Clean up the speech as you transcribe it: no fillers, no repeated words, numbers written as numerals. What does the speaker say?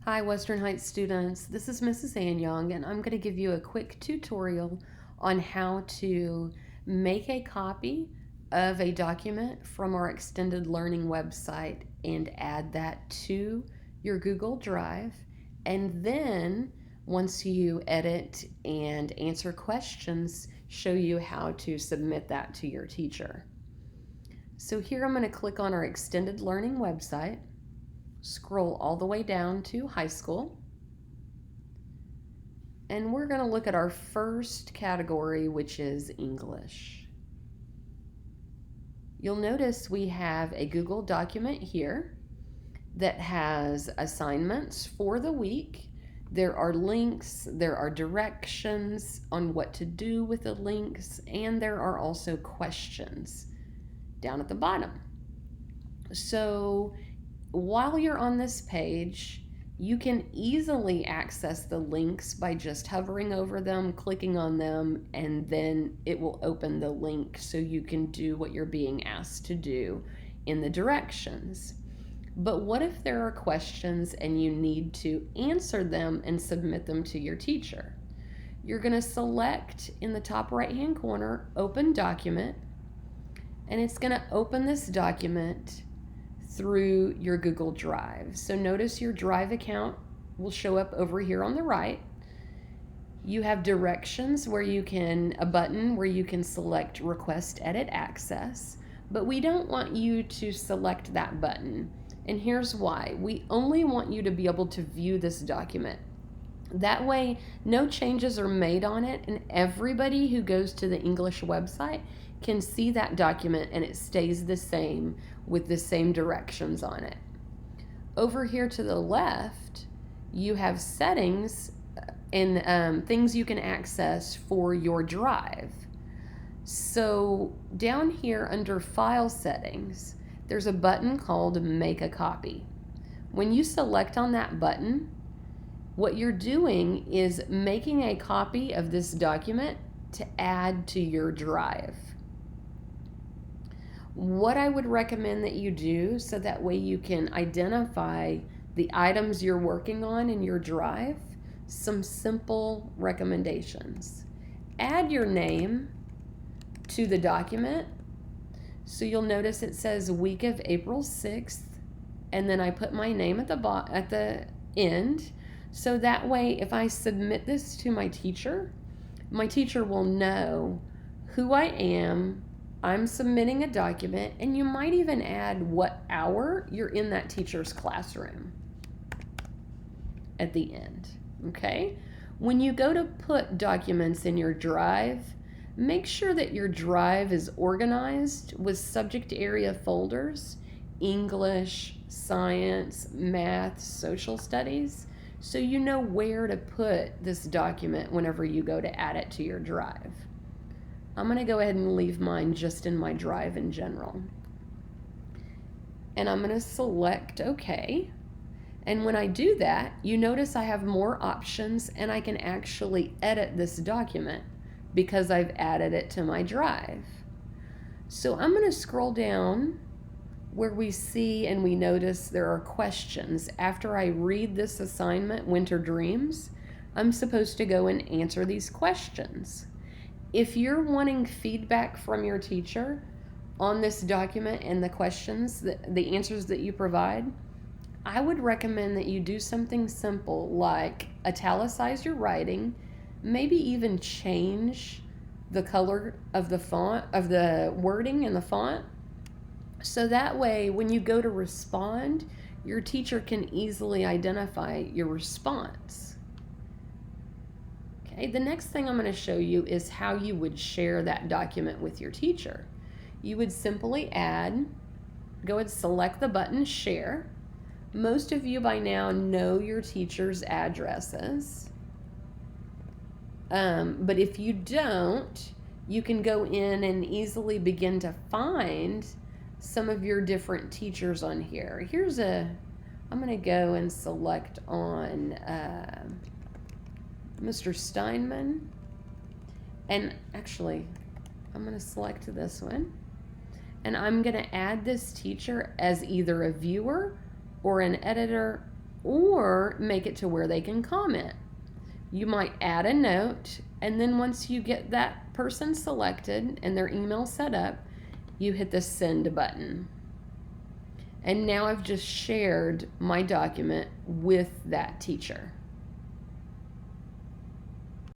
Hi, Western Heights students. This is Mrs. Ann Young, and I'm going to give you a quick tutorial on how to make a copy of a document from our extended learning website and add that to your Google Drive. And then, once you edit and answer questions, show you how to submit that to your teacher. So here I'm going to click on our extended learning website, scroll all the way down to high school, and we're going to look at our first category, which is English. You'll notice we have a Google document here that has assignments for the week. There are links, there are directions on what to do with the links, and there are also questions down at the bottom. So while you're on this page, you can easily access the links by just hovering over them, clicking on them, and then it will open the link so you can do what you're being asked to do in the directions. But what if there are questions and you need to answer them and submit them to your teacher? You're going to select in the top right-hand corner, Open Document, and it's going to open this document through your Google Drive. So notice your Drive account will show up over here on the right. You have directions where you can, a button where you can select Request Edit Access, but we don't want you to select that button. And here's why. We only want you to be able to view this document. That way, no changes are made on it, and everybody who goes to the English website can see that document and it stays the same with the same directions on it. Over here to the left, you have settings and things you can access for your drive. So down here under File Settings, there's a button called Make a Copy. When you select on that button, what you're doing is making a copy of this document to add to your drive. What I would recommend that you do so that way you can identify the items you're working on in your drive, some simple recommendations. Add your name to the document. So you'll notice it says week of April 6th, and then I put my name at the end. So that way, if I submit this to my teacher will know who I am. I'm submitting a document, and you might even add what hour you're in that teacher's classroom at the end, okay? When you go to put documents in your drive, make sure that your drive is organized with subject area folders, English, science, math, social studies, so you know where to put this document whenever you go to add it to your drive. I'm going to go ahead and leave mine just in my drive in general. And I'm going to select OK. And when I do that, you notice I have more options and I can actually edit this document because I've added it to my drive. So I'm going to scroll down where we see and we notice there are questions. After I read this assignment, Winter Dreams, I'm supposed to go and answer these questions. If you're wanting feedback from your teacher on this document and the questions, the answers that you provide, I would recommend that you do something simple like italicize your writing, maybe even change the color of the font, of the wording in the font, so that way when you go to respond, your teacher can easily identify your response. The next thing I'm going to show you is how you would share that document with your teacher. You would simply go and select the button Share. Most of you by now know your teacher's addresses. But if you don't, you can go in and easily begin to find some of your different teachers on here. I'm going to go and select on Mr. Steinman, and actually I'm going to select this one, and I'm going to add this teacher as either a viewer or an editor or make it to where they can comment. You might add a note, and then once you get that person selected and their email set up, you hit the send button. And now I've just shared my document with that teacher.